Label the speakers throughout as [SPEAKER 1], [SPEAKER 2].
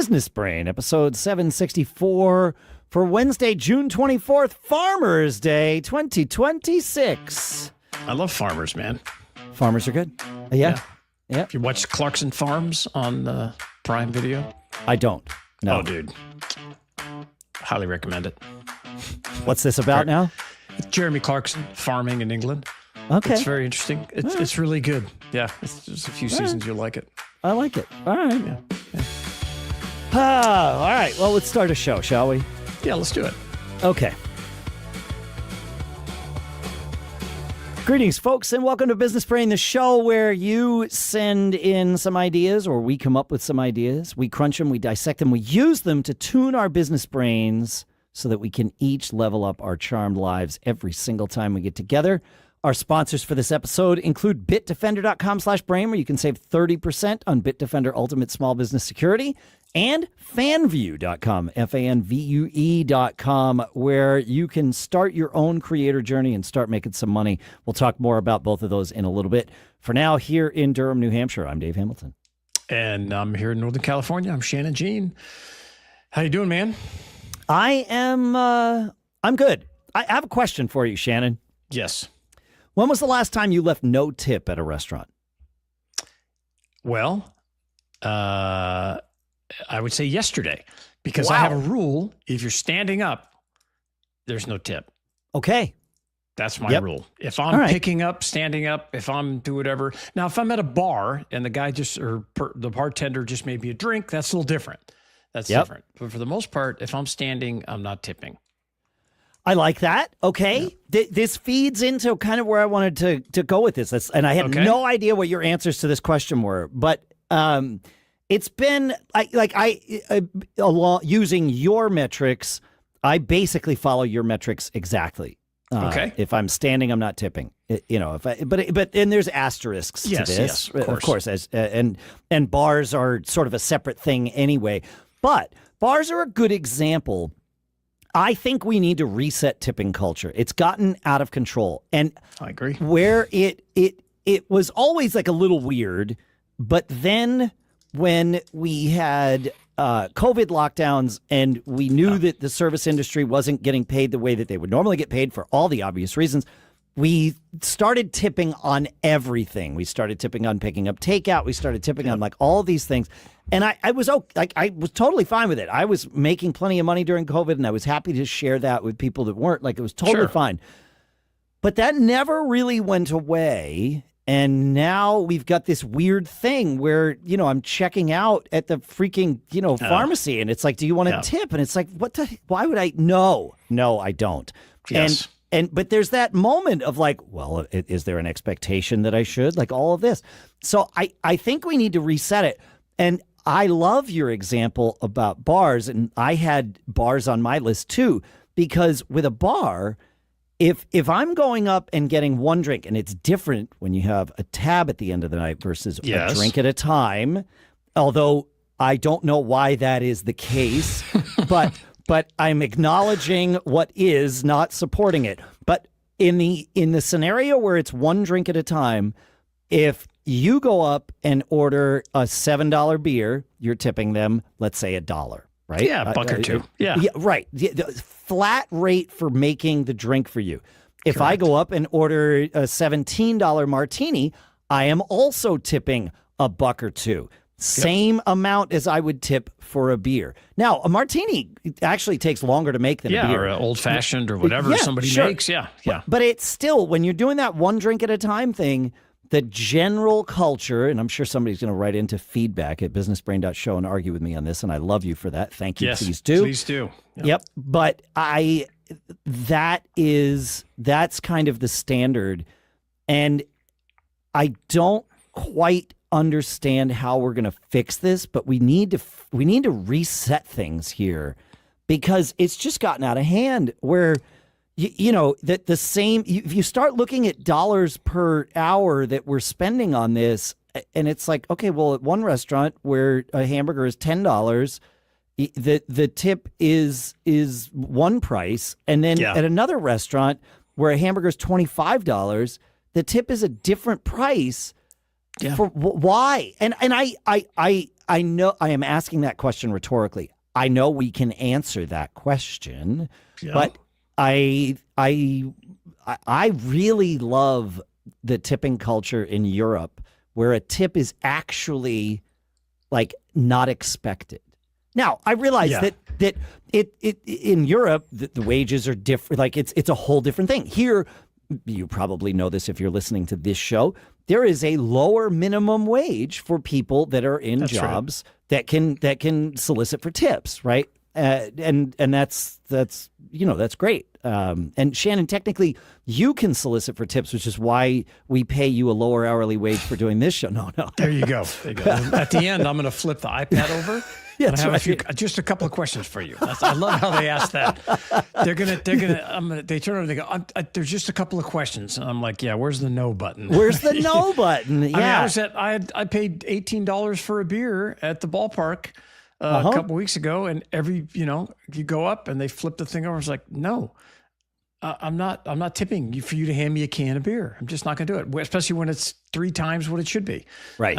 [SPEAKER 1] Business Brain, episode 764 for Wednesday, June 24th, Farmers Day 2026.
[SPEAKER 2] I love farmers, man.
[SPEAKER 1] Farmers are good. Yeah.
[SPEAKER 2] If you watch Clarkson Farms on Prime Video.
[SPEAKER 1] I don't. No.
[SPEAKER 2] Oh, dude. Highly recommend it.
[SPEAKER 1] What's this about now?
[SPEAKER 2] Jeremy Clarkson, farming in England.
[SPEAKER 1] Okay.
[SPEAKER 2] It's very interesting. It's really good. Yeah. It's just a few seasons. You'll like it.
[SPEAKER 1] I like it. All right.
[SPEAKER 2] Yeah.
[SPEAKER 1] All right. Well, let's start a show, shall we?
[SPEAKER 2] Yeah, let's do it.
[SPEAKER 1] Okay. Greetings, folks, and welcome to Business Brain, the show where you send in some ideas or we come up with some ideas. We crunch them, we dissect them, we use them to tune our business brains so that we can each level up our charmed lives every single time we get together. Our sponsors for this episode include Bitdefender.com/brain, where you can save 30% on Bitdefender Ultimate Small Business Security, and FanVue.com, FanVue.com, where you can start your own creator journey and start making some money. We'll talk more about both of those in a little bit. For now, here in Durham, New Hampshire, I'm Dave Hamilton.
[SPEAKER 2] And I'm here in Northern California. I'm Shannon Jean. How you doing, man?
[SPEAKER 1] I'm good. I have a question for you, Shannon.
[SPEAKER 2] Yes.
[SPEAKER 1] When was the last time you left no tip at a restaurant?
[SPEAKER 2] Well, I would say yesterday, because
[SPEAKER 1] Wow.
[SPEAKER 2] I have a rule. If you're standing up, there's no tip.
[SPEAKER 1] Okay.
[SPEAKER 2] That's my rule. If I'm picking up, standing up, if I'm do whatever. Now, if I'm at a bar and the guy the bartender just made me a drink, that's a little different. That's different. But for the most part, if I'm standing, I'm not tipping.
[SPEAKER 1] I like that. Okay. Yeah. This feeds into kind of where I wanted to go with this. And I had no idea what your answers to this question were, but it's been using your metrics. I basically follow your metrics exactly. If I'm standing, I'm not tipping. But there's asterisks to this.
[SPEAKER 2] Yes,
[SPEAKER 1] of course. And bars are sort of a separate thing anyway. But bars are a good example. I think we need to reset tipping culture. It's gotten out of control. And
[SPEAKER 2] I agree.
[SPEAKER 1] Where it was always like a little weird, but then when we had COVID lockdowns and we knew that the service industry wasn't getting paid the way that they would normally get paid for all the obvious reasons, we started tipping on everything. We started tipping on picking up takeout. We started tipping on like all these things. And I was totally fine with it. I was making plenty of money during COVID, and I was happy to share that with people that weren't. Like, it was totally fine. But that never really went away. And now we've got this weird thing where, I'm checking out at the freaking, pharmacy, and it's like, do you want to tip? And it's like, why would I? No, I don't.
[SPEAKER 2] Yes.
[SPEAKER 1] But there's that moment of like, well, is there an expectation that I should? Like all of this. So I think we need to reset it. And I love your example about bars, and I had bars on my list too, because with a bar, if I'm going up and getting one drink, and it's different when you have a tab at the end of the night versus a drink at a time, although I don't know why that is the case, but I'm acknowledging what is, not supporting it. But in the scenario where it's one drink at a time, if you go up and order a $7 beer, you're tipping them, let's say $1, right?
[SPEAKER 2] Yeah, a buck or two. Yeah,
[SPEAKER 1] right. The flat rate for making the drink for you. If I go up and order a $17 martini, I am also tipping a buck or two. Same amount as I would tip for a beer. Now, a martini actually takes longer to make than a beer.
[SPEAKER 2] Or an old-fashioned or whatever somebody makes. Yeah.
[SPEAKER 1] But it's still, when you're doing that one drink at a time thing, the general culture, and I'm sure somebody's going to write into feedback at businessbrain.show and argue with me on this, and I love you for that. Thank you.
[SPEAKER 2] Yes,
[SPEAKER 1] please do.
[SPEAKER 2] Please do.
[SPEAKER 1] Yep. But that's kind of the standard. And I don't quite understand how we're going to fix this, but we need to reset things here, because it's just gotten out of hand where that the same, if you start looking at dollars per hour that we're spending on this, and it's like, okay, well, at one restaurant where a hamburger is $10, the tip is one price, and then at another restaurant where a hamburger is $25, the tip is a different price.
[SPEAKER 2] Yeah.
[SPEAKER 1] For why? And I I know I am asking that question rhetorically. I know we can answer that question, but I really love the tipping culture in Europe, where a tip is actually like not expected. Now, I realize that it in Europe the wages are different. Like it's a whole different thing. Here, you probably know this if you're listening to this show. There is a lower minimum wage for people that are in jobs that can solicit for tips, right? And that's great. And Shannon, technically, you can solicit for tips, which is why we pay you a lower hourly wage for doing this show. No.
[SPEAKER 2] There you go. At the end, I'm going to flip the iPad over.
[SPEAKER 1] Yeah,
[SPEAKER 2] I have just a couple of questions for you. I love how they ask that. They turn over and they go, there's just a couple of questions. And I'm like, yeah, where's the no button?
[SPEAKER 1] Where's the no button? Yeah.
[SPEAKER 2] I paid $18 for a beer at the ballpark a couple weeks ago. And you go up and they flip the thing over. It's like, no, I'm not tipping you for you to hand me a can of beer. I'm just not going to do it, especially when it's 3 times what it should be.
[SPEAKER 1] Right.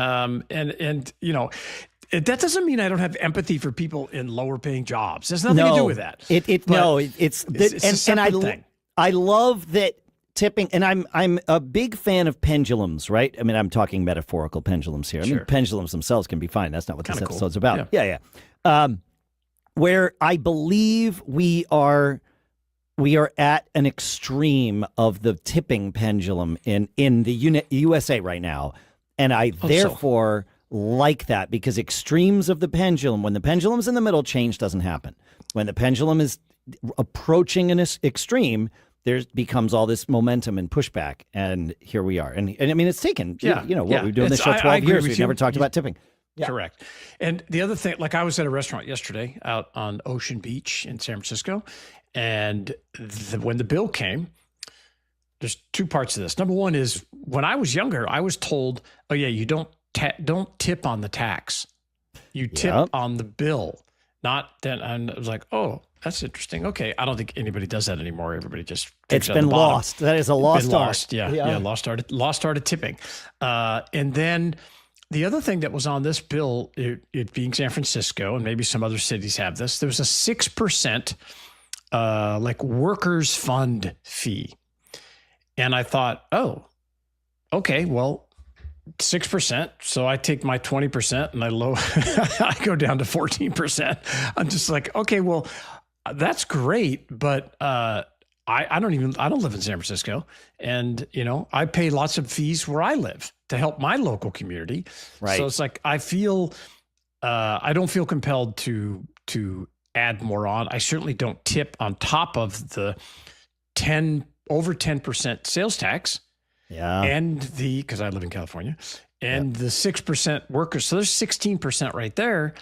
[SPEAKER 2] That doesn't mean I don't have empathy for people in lower paying jobs. There's nothing to do with that.
[SPEAKER 1] It's a separate thing. I love that tipping, and I'm a big fan of pendulums, right? I mean, I'm talking metaphorical pendulums here.
[SPEAKER 2] Sure.
[SPEAKER 1] I mean, pendulums themselves can be fine. That's not what this episode's about.
[SPEAKER 2] Yeah.
[SPEAKER 1] Where I believe we are at an extreme of the tipping pendulum in the USA right now, and I therefore like that, because extremes of the pendulum, when the pendulum's in the middle, change doesn't happen. When the pendulum is approaching an extreme, there becomes all this momentum and pushback, and here we are. And I mean, it's taken, what we've been doing this show 12 years, we've never talked about tipping.
[SPEAKER 2] Yeah. Correct. And the other thing, like I was at a restaurant yesterday out on Ocean Beach in San Francisco, and when the bill came, there's 2 parts to this. Number one is, when I was younger, I was told, oh yeah, you don't tip on the tax. You tip on the bill, not then. And I was like, oh, that's interesting. Okay. I don't think anybody does that anymore. Everybody just
[SPEAKER 1] tips. It's been lost. That is a lost art.
[SPEAKER 2] Yeah. Lost art of tipping. And then the other thing that was on this bill, it being San Francisco, and maybe some other cities have this, there was a 6% like workers fund fee. And I thought, oh, okay, well, 6%. So I take my 20% and I go down to 14%. I'm just like, okay, well, that's great, but I don't live in San Francisco, and I pay lots of fees where I live to help my local community.
[SPEAKER 1] Right.
[SPEAKER 2] So it's like I feel I don't feel compelled to add more on. I certainly don't tip on top of the over 10% sales tax.
[SPEAKER 1] Yeah.
[SPEAKER 2] And because I live in California, and the 6% workers. So there's 16% right there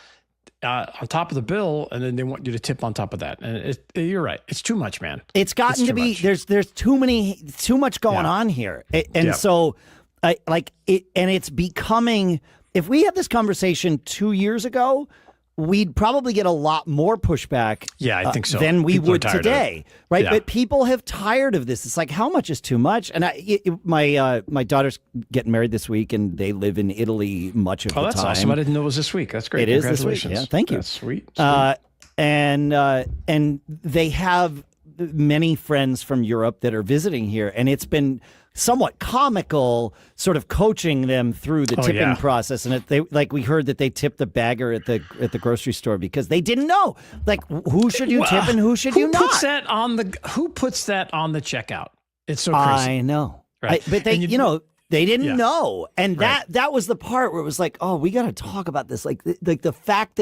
[SPEAKER 2] on top of the bill. And then they want you to tip on top of that. And you're right. It's too much, man.
[SPEAKER 1] It's gotten to be, there's too much going on here. And so it's becoming, if we had this conversation 2 years ago, we'd probably get a lot more pushback
[SPEAKER 2] I think so.
[SPEAKER 1] Than we
[SPEAKER 2] people
[SPEAKER 1] would today, right? Yeah. But people have tired of this. It's like, how much is too much? And my daughter's getting married this week, and they live in Italy much of the time.
[SPEAKER 2] Oh, that's awesome. I didn't know it was this week. That's great.
[SPEAKER 1] It is this week. Yeah, thank you.
[SPEAKER 2] That's sweet.
[SPEAKER 1] And they have many friends from Europe that are visiting here, and it's been somewhat comical sort of coaching them through the tipping process. And we heard that they tipped the bagger at the grocery store because they didn't know, like, who should you tip and who should you not?
[SPEAKER 2] Who puts that on the checkout? It's so crazy.
[SPEAKER 1] I know. Right. But they, they didn't know. And that was the part where it was like, oh, we got to talk about this. Like the fact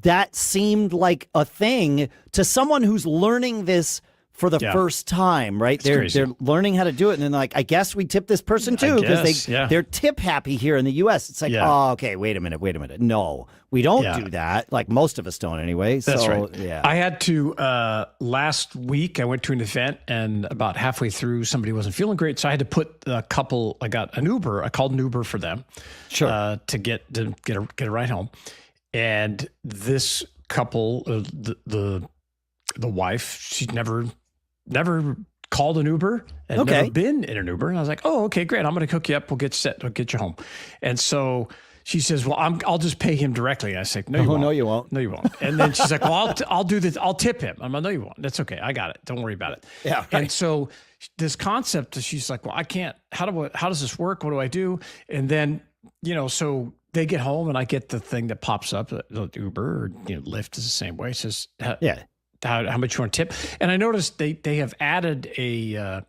[SPEAKER 1] that seemed like a thing to someone who's learning this for the first time, right? They're learning how to do it, and then like, I guess we tip this person too because they're tip happy here in the U.S. It's like, oh, okay, wait a minute. No, we don't do that. Like most of us don't anyway.
[SPEAKER 2] That's right. Yeah, I had to last week. I went to an event, and about halfway through, somebody wasn't feeling great, so I had to put a couple. I got an Uber. I called an Uber for them, to get a ride home, and this couple, the wife, she'd never called an Uber and never been in an Uber. And I was like, oh, okay, great. I'm going to hook you up. We'll get set. We'll get you home. And so she says, well, I'll just pay him directly. I say, no, you won't.
[SPEAKER 1] No, you won't.
[SPEAKER 2] No, you won't. And then she's like, well, I'll do this. I'll tip him. I'm like, no, you won't. That's okay. I got it. Don't worry about it.
[SPEAKER 1] Yeah. Right.
[SPEAKER 2] And so this concept, she's like, well, I can't, how does this work? What do I do? And then, so they get home and I get the thing that pops up, Uber or Lyft is the same way. It says, how much you want to tip? And I noticed they have added a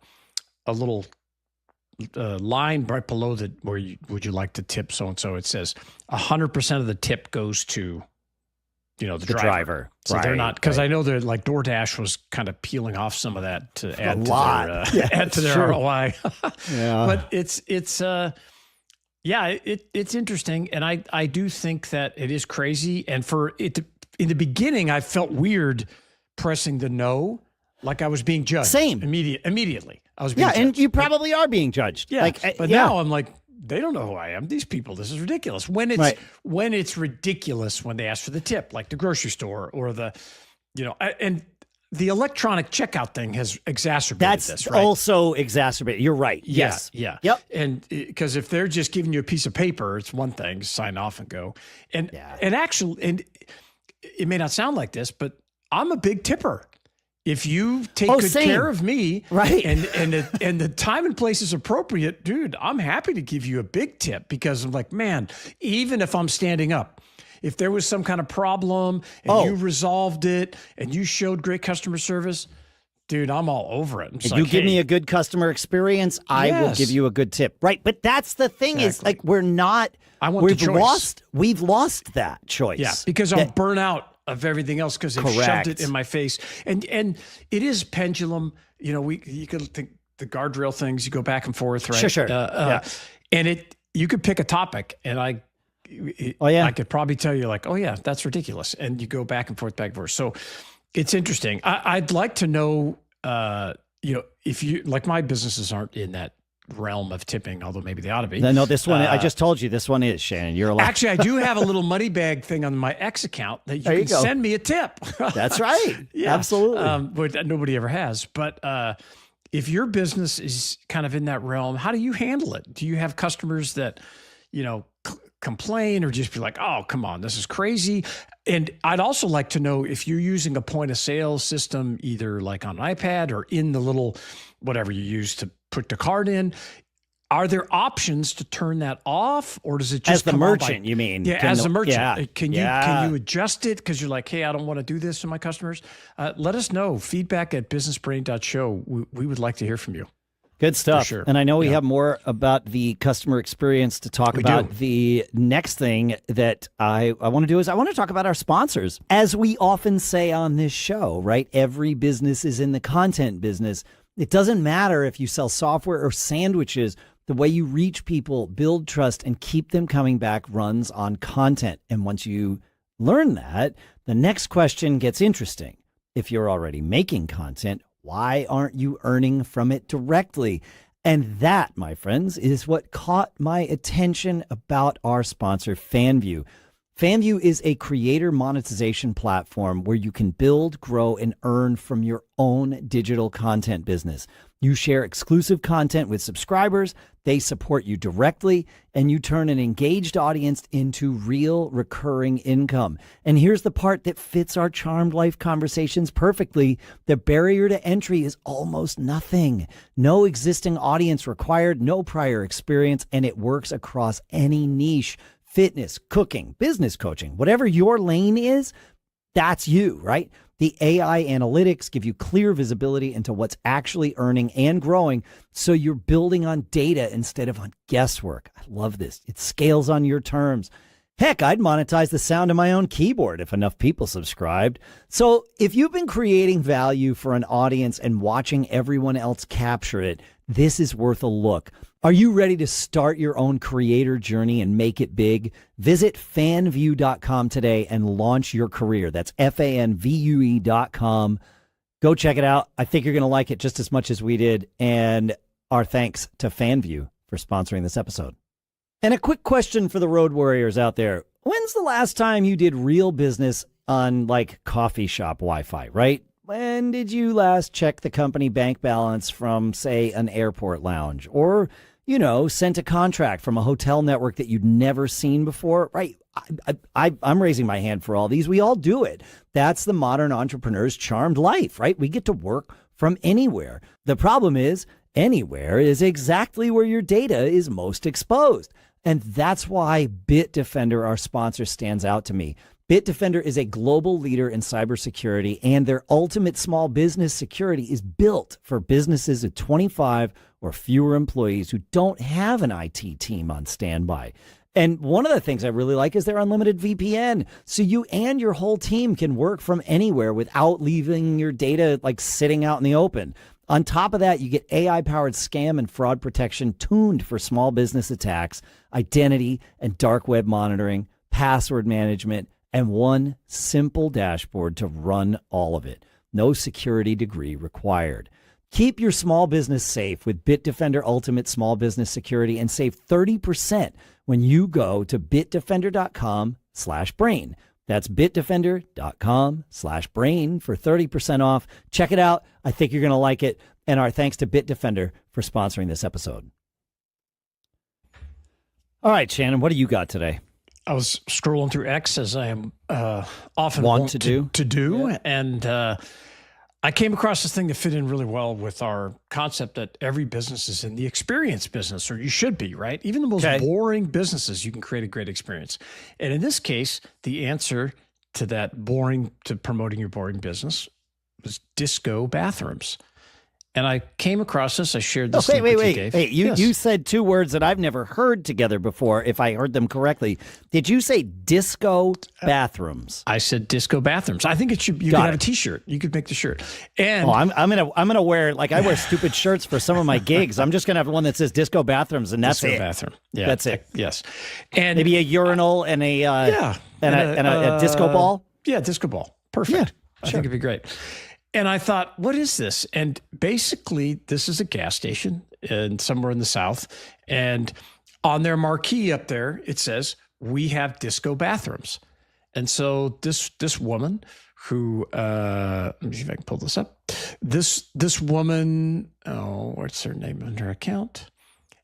[SPEAKER 2] little line right below where would you like to tip so-and-so. It says 100% of the tip goes to, the driver. So they're not, because I know they're like DoorDash was kind of peeling off some of that to add to their ROI.
[SPEAKER 1] Yeah.
[SPEAKER 2] But it's interesting. And I do think that it is crazy. And in the beginning, I felt weird pressing the no, like I was being judged.
[SPEAKER 1] Same.
[SPEAKER 2] Immediately. I was being judged.
[SPEAKER 1] And you probably are being judged.
[SPEAKER 2] Yeah. But now I'm like, they don't know who I am. These people, this is ridiculous. When it's ridiculous when they ask for the tip, like the grocery store or and the electronic checkout thing has exacerbated this, right?
[SPEAKER 1] That's also exacerbated. You're right.
[SPEAKER 2] Yeah,
[SPEAKER 1] Yes.
[SPEAKER 2] Yeah.
[SPEAKER 1] Yep.
[SPEAKER 2] And because if they're just giving you a piece of paper, it's one thing, sign off and go. And actually, it may not sound like this, but I'm a big tipper. If you take good care of me,
[SPEAKER 1] right,
[SPEAKER 2] and the time and place is appropriate, dude, I'm happy to give you a big tip because I'm like, man, even if I'm standing up, if there was some kind of problem and you resolved it and you showed great customer service, dude, I'm all over it.
[SPEAKER 1] If you give me a good customer experience, I will give you a good tip. Right. But that's the thing is like, we've lost that choice.
[SPEAKER 2] Yeah. Because I'm burnt out of everything else because they shoved it in my face. And it is pendulum. You could think the guardrail things, you go back and forth, right?
[SPEAKER 1] Sure.
[SPEAKER 2] And you could pick a topic and I could probably tell you like, oh yeah, that's ridiculous. And you go back and forth. So it's interesting. I'd like to know, if you, like my businesses aren't in that realm of tipping, although maybe they ought to be.
[SPEAKER 1] No, this one, I just told you this one is, Shannon. You're allowed.
[SPEAKER 2] Actually, I do have a little money bag thing on my X account that you can send me a tip.
[SPEAKER 1] That's right. Yeah. Absolutely.
[SPEAKER 2] But nobody ever has. But if your business is kind of in that realm, how do you handle it? Do you have customers that, complain or just be like, oh, come on, this is crazy? And I'd also like to know if you're using a point of sale system, either like on an iPad or in the little, whatever you use to put the card in, are there options to turn that off, or does it just
[SPEAKER 1] as the merchant? You mean?
[SPEAKER 2] Yeah, as a merchant, can you adjust it because you're like, hey, I don't want to do this to my customers? Let us know. Feedback@businessbrain.show. We would like to hear from you.
[SPEAKER 1] Good stuff.
[SPEAKER 2] Sure.
[SPEAKER 1] And I know we have more about the customer experience to talk about. The next thing that I want to do is I want to talk about our sponsors. As we often say on this show, right? Every business is in the content business. It doesn't matter if you sell software or sandwiches. The way you reach people, build trust, and keep them coming back runs on content. And once you learn that, the next question gets interesting. If you're already making content, why aren't you earning from it directly? And that, my friends, is what caught my attention about our sponsor, FanVue. FanVue is a creator monetization platform where you can build, grow, and earn from your own digital content business. You share exclusive content with subscribers, they support you directly, and you turn an engaged audience into real recurring income. And here's the part that fits our charmed life conversations perfectly. The barrier to entry is almost nothing. No existing audience required, no prior experience, and it works across any niche. Fitness, cooking, business coaching, whatever your lane is, that's you, right? The AI analytics give you clear visibility into what's actually earning and growing, so you're building on data instead of on guesswork. I love this. It scales on your terms. Heck, I'd monetize the sound of my own keyboard if enough people subscribed. So if you've been creating value for an audience and watching everyone else capture it, this is worth a look. Are you ready to start your own creator journey and make it big? Visit FanVue.com today and launch your career. That's FanVue.com. Go check it out. I think you're going to like it just as much as we did. And our thanks to FanVue for sponsoring this episode. And a quick question for the road warriors out there. When's the last time you did real business on like coffee shop Wi-Fi, right? When did you last check the company bank balance from, say, an airport lounge? Or sent a contract from a hotel network that you'd never seen before, right? I'm raising my hand for all these. We all do it. That's the modern entrepreneur's charmed life, right? We get to work from anywhere. The problem is anywhere is exactly where your data is most exposed. And that's why Bitdefender, our sponsor, stands out to me. Bitdefender is a global leader in cybersecurity, and their ultimate small business security is built for businesses of 25 or fewer employees who don't have an IT team on standby. And one of the things I really like is their unlimited VPN. So you and your whole team can work from anywhere without leaving your data like sitting out in the open. On top of that, you get AI-powered scam and fraud protection tuned for small business attacks, identity and dark web monitoring, password management, and one simple dashboard to run all of it. No security degree required. Keep your small business safe with Bitdefender Ultimate Small Business Security and save 30% when you go to bitdefender.com/brain. That's bitdefender.com/brain for 30% off. Check it out. I think you're going to like it. And our thanks to Bitdefender for sponsoring this episode. All right, Shannon, what do you got today?
[SPEAKER 2] I was scrolling through X, as I am often
[SPEAKER 1] want to do.
[SPEAKER 2] Yeah. And I came across this thing that fit in really well with our concept that every business is in the experience business, or you should be, right? Even the most boring businesses, you can create a great experience. And in this case, the answer to that to promoting your boring business was disco bathrooms. And I came across this. I shared this.
[SPEAKER 1] Wait. Hey, you said two words that I've never heard together before, if I heard them correctly. Did you say disco bathrooms?
[SPEAKER 2] I said disco bathrooms. I think it should. You could have a T-shirt. You could make the shirt. And
[SPEAKER 1] I'm gonna wear, like, I wear stupid shirts for some of my gigs. I'm just gonna have one that says disco bathrooms, and that's
[SPEAKER 2] disco
[SPEAKER 1] it.
[SPEAKER 2] Bathroom. Yeah,
[SPEAKER 1] that's it.
[SPEAKER 2] Yes, and
[SPEAKER 1] maybe a urinal and a disco ball.
[SPEAKER 2] Yeah, disco ball. Perfect.
[SPEAKER 1] Yeah,
[SPEAKER 2] I think it'd be great. And I thought, what is this? And basically, this is a gas station somewhere in the South. And on their marquee up there, it says, "We have disco bathrooms." And so this woman who, let me see if I can pull this up. This woman, what's her name on her account?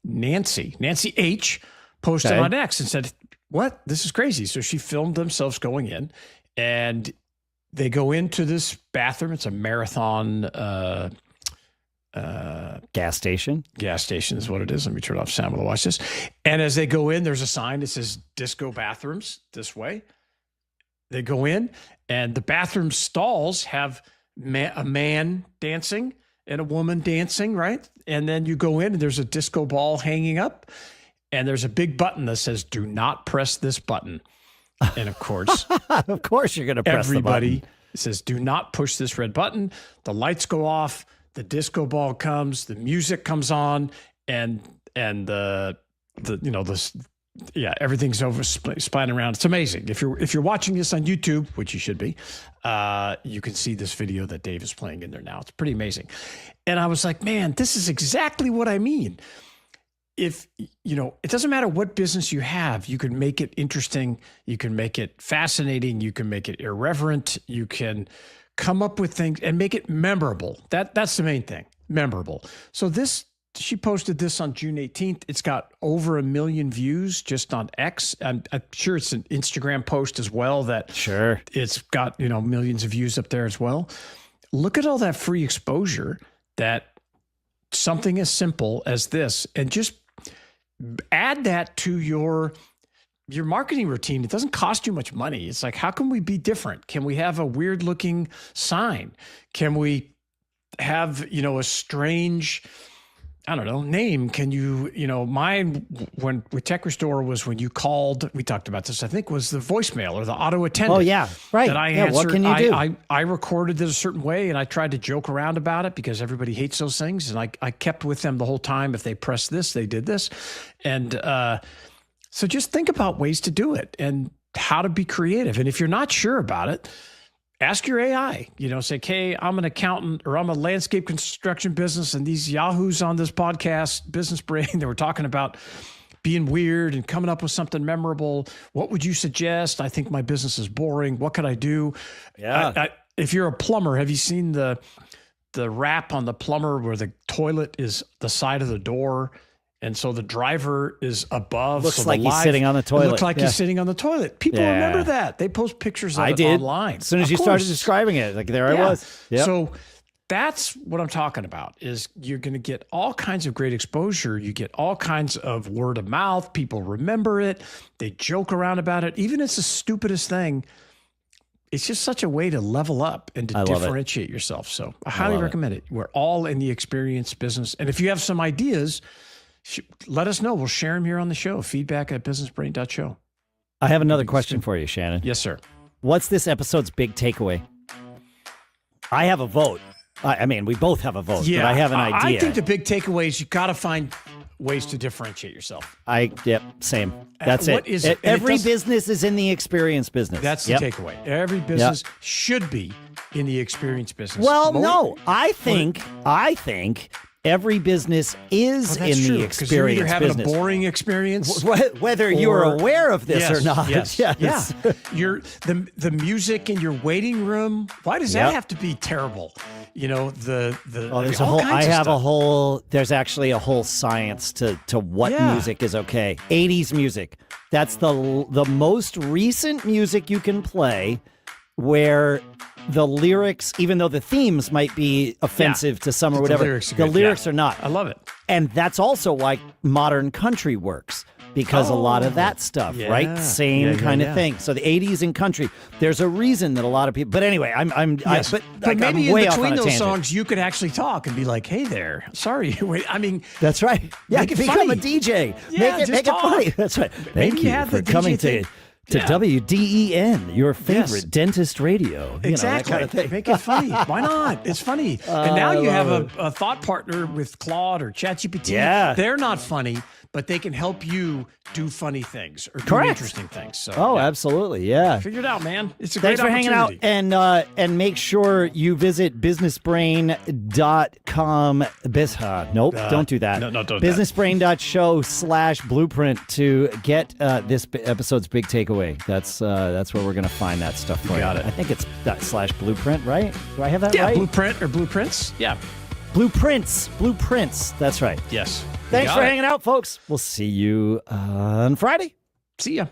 [SPEAKER 2] Nancy H. posted on X and said, "What? This is crazy." So she filmed themselves going in, and they go into this bathroom. It's a Marathon
[SPEAKER 1] gas station.
[SPEAKER 2] Gas station is what it is. Let me turn off sound while I watch this. And as they go in, there's a sign that says disco bathrooms this way. They go in, and the bathroom stalls have a man dancing and a woman dancing, right? And then you go in, and there's a disco ball hanging up, and there's a big button that says, "Do not press this button." And of course,
[SPEAKER 1] you're going to press
[SPEAKER 2] everybody
[SPEAKER 1] the button.
[SPEAKER 2] Says, "Do not push this red button." The lights go off, the disco ball comes, the music comes on, and everything's over spinning around. It's amazing. If you're watching this on YouTube, which you should be, you can see this video that Dave is playing in there now. It's pretty amazing. And I was like, man, this is exactly what I mean. If, it doesn't matter what business you have, you can make it interesting. You can make it fascinating. You can make it irreverent. You can come up with things and make it memorable. That's the main thing, memorable. So she posted this on June 18th. It's got over 1 million views just on X. I'm sure it's an Instagram post as well it's got, millions of views up there as well. Look at all that free exposure that something as simple as this, and just add that to your marketing routine. It doesn't cost you much money. It's like, how can we be different? Can we have a weird looking sign? Can we have, a strange, I don't know, name? Can you, mine when with Tech Restore was when you called, we talked about this, I think was the voicemail or the auto-attendant.
[SPEAKER 1] Oh yeah, right.
[SPEAKER 2] That I answered.
[SPEAKER 1] What can you do?
[SPEAKER 2] I recorded it a certain way, and I tried to joke around about it because everybody hates those things. And I kept with them the whole time. If they pressed this, they did this. And so just think about ways to do it and how to be creative. And if you're not sure about it, ask your AI, say, "Hey, I'm an accountant or I'm a landscape construction business, and these yahoos on this podcast, Business Brain, they were talking about being weird and coming up with something memorable. What would you suggest? I think my business is boring. What could I do?"
[SPEAKER 1] Yeah.
[SPEAKER 2] If you're a plumber, have you seen the wrap on the plumber where the toilet is the side of the door And so the driver is above.
[SPEAKER 1] Looks
[SPEAKER 2] so
[SPEAKER 1] like he's sitting on the toilet.
[SPEAKER 2] It looks like he's sitting on the toilet. People remember that. They post pictures of it online.
[SPEAKER 1] As soon as you started describing it, like there I was. Yep.
[SPEAKER 2] So that's what I'm talking about, is you're going to get all kinds of great exposure. You get all kinds of word of mouth. People remember it. They joke around about it. Even if it's the stupidest thing, it's just such a way to level up and to differentiate yourself. So I highly recommend it. We're all in the experience business. And if you have some ideas, let us know. We'll share them here on the show. Feedback@businessbrain.show.
[SPEAKER 1] I have another question for you, Shannon.
[SPEAKER 2] Yes, sir.
[SPEAKER 1] What's this episode's big takeaway? I have a vote. I mean, we both have a vote, but I have an idea.
[SPEAKER 2] I think the big takeaway is you got to find ways to differentiate yourself.
[SPEAKER 1] Same. That's it. Every business is in the experience business.
[SPEAKER 2] That's the takeaway. Every business should be in the experience business.
[SPEAKER 1] Well, no, I think every business is in the experience
[SPEAKER 2] you're either having
[SPEAKER 1] business.
[SPEAKER 2] A boring experience,
[SPEAKER 1] whether you're aware of this or not.
[SPEAKER 2] Yes. You're the music in your waiting room. Why does that have to be terrible? You know, there's there's actually a whole science to what music is okay. 80s music. That's the most recent music you can play, where the lyrics, even though the themes might be offensive to some or whatever, the lyrics are not. I love it.
[SPEAKER 1] And that's also why modern country works, because a lot of that stuff, right? Same kind of thing. So the 80s in country, there's a reason that a lot of people, but anyway, but
[SPEAKER 2] maybe
[SPEAKER 1] I'm way
[SPEAKER 2] in
[SPEAKER 1] off on
[SPEAKER 2] between
[SPEAKER 1] a
[SPEAKER 2] those
[SPEAKER 1] tangent.
[SPEAKER 2] songs, you could actually talk and be like, hey there, sorry. Wait, I mean,
[SPEAKER 1] that's right. Yeah, become a DJ.
[SPEAKER 2] Yeah,
[SPEAKER 1] make it funny. That's right. Thank you for coming to WDEN, your favorite dentist radio.
[SPEAKER 2] Exactly.
[SPEAKER 1] That kind of thing.
[SPEAKER 2] Make it funny. Why not? It's funny. And now you have a thought partner with Claude or ChatGPT.
[SPEAKER 1] Yeah.
[SPEAKER 2] They're not funny, but they can help you do funny things or do interesting things. So,
[SPEAKER 1] absolutely. Yeah.
[SPEAKER 2] Figure it out, man. It's a great
[SPEAKER 1] opportunity. Thanks for hanging out. And make sure you visit businessbrain.com. Don't do that.
[SPEAKER 2] No, don't do that.
[SPEAKER 1] Businessbrain.show/blueprint to get this episode's big takeaway. That's where we're going to find that stuff for you.
[SPEAKER 2] Got it.
[SPEAKER 1] I think it's /blueprint, right? Do I have that
[SPEAKER 2] right?
[SPEAKER 1] Yeah,
[SPEAKER 2] blueprint or blueprints. Yeah.
[SPEAKER 1] Blueprints. That's right.
[SPEAKER 2] Yes.
[SPEAKER 1] Thanks for hanging out, folks. We'll see you on Friday.
[SPEAKER 2] See ya.